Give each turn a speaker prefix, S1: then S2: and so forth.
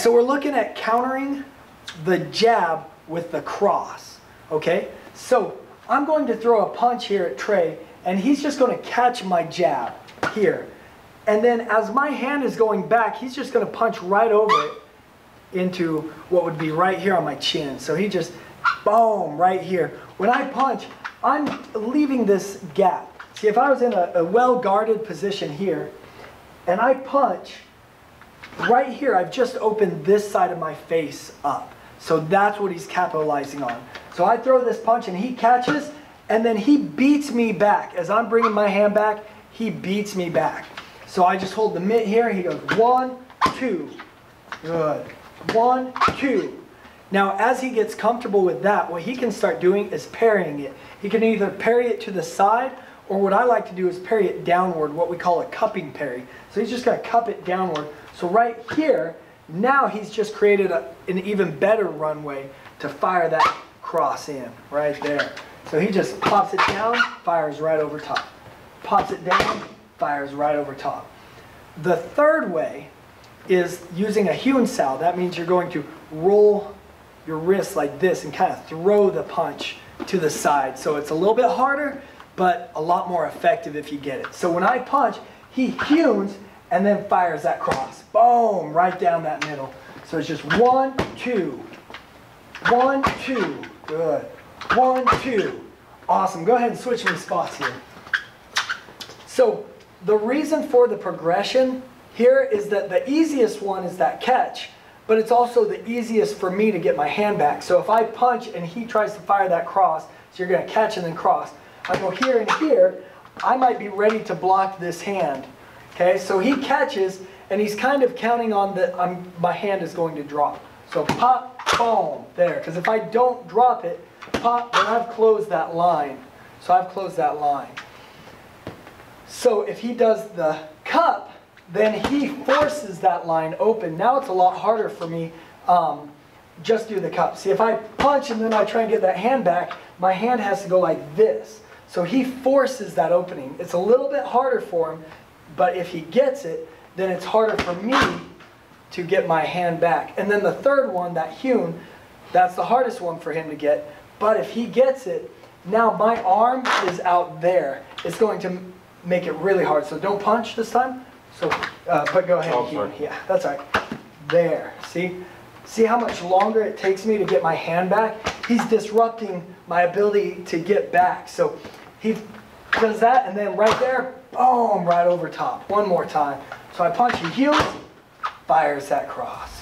S1: So we're looking at countering the jab with the cross, okay? So I'm going to throw a punch here at Trey, and he's just going to catch my jab here. And then as my hand is going back, he's just going to punch right over it into what would be right here on my chin. So he just, boom, right here. When I punch, I'm leaving this gap. See, if I was in a well-guarded position here, and I punch, right here, I've just opened this side of my face up. So that's what he's capitalizing on. So I throw this punch and he catches, and then he beats me back. As I'm bringing my hand back, he beats me back. So I just hold the mitt here. He goes 1, 2. Good. 1, 2. Now, as he gets comfortable with that, what he can start doing is parrying it. He can either parry it to the side, or what I like to do is parry it downward, what we call a cupping parry. So he's just going to cup it downward. So right here, now he's just created an even better runway to fire that cross in, right there. So he just pops it down, fires right over top. Pops it down, fires right over top. The third way is using a hewn sow. That means you're going to roll your wrist like this and kind of throw the punch to the side. So it's a little bit harder, but a lot more effective if you get it. So when I punch, he hewns and then fires that cross. Boom, right down that middle. So it's just 1, 2. 1, 2. Good. 1, 2. Awesome. Go ahead and switch me spots here. So the reason for the progression here is that the easiest one is that catch, but it's also the easiest for me to get my hand back. So if I punch and he tries to fire that cross, so you're going to catch and then cross. I go here and here, I might be ready to block this hand. Okay, so he catches and he's kind of counting on that my hand is going to drop. So pop, boom, there. Because if I don't drop it, pop, then I've closed that line. So I've closed that line. So if he does the cup, then he forces that line open. Now it's a lot harder for me. Just do the cup. See, if I punch and then I try and get that hand back, my hand has to go like this. So he forces that opening. It's a little bit harder for him, but if he gets it, then it's harder for me to get my hand back. And then the third one, that hewn, that's the hardest one for him to get. But if he gets it, now my arm is out there. It's going to make it really hard. So don't punch this time. So, but go ahead and hewn. Yeah, that's all right. There, see? See how much longer it takes me to get my hand back? He's disrupting my ability to get back. So he does that, and then right there, boom, right over top. One more time. So I punch, he heals, fires that cross.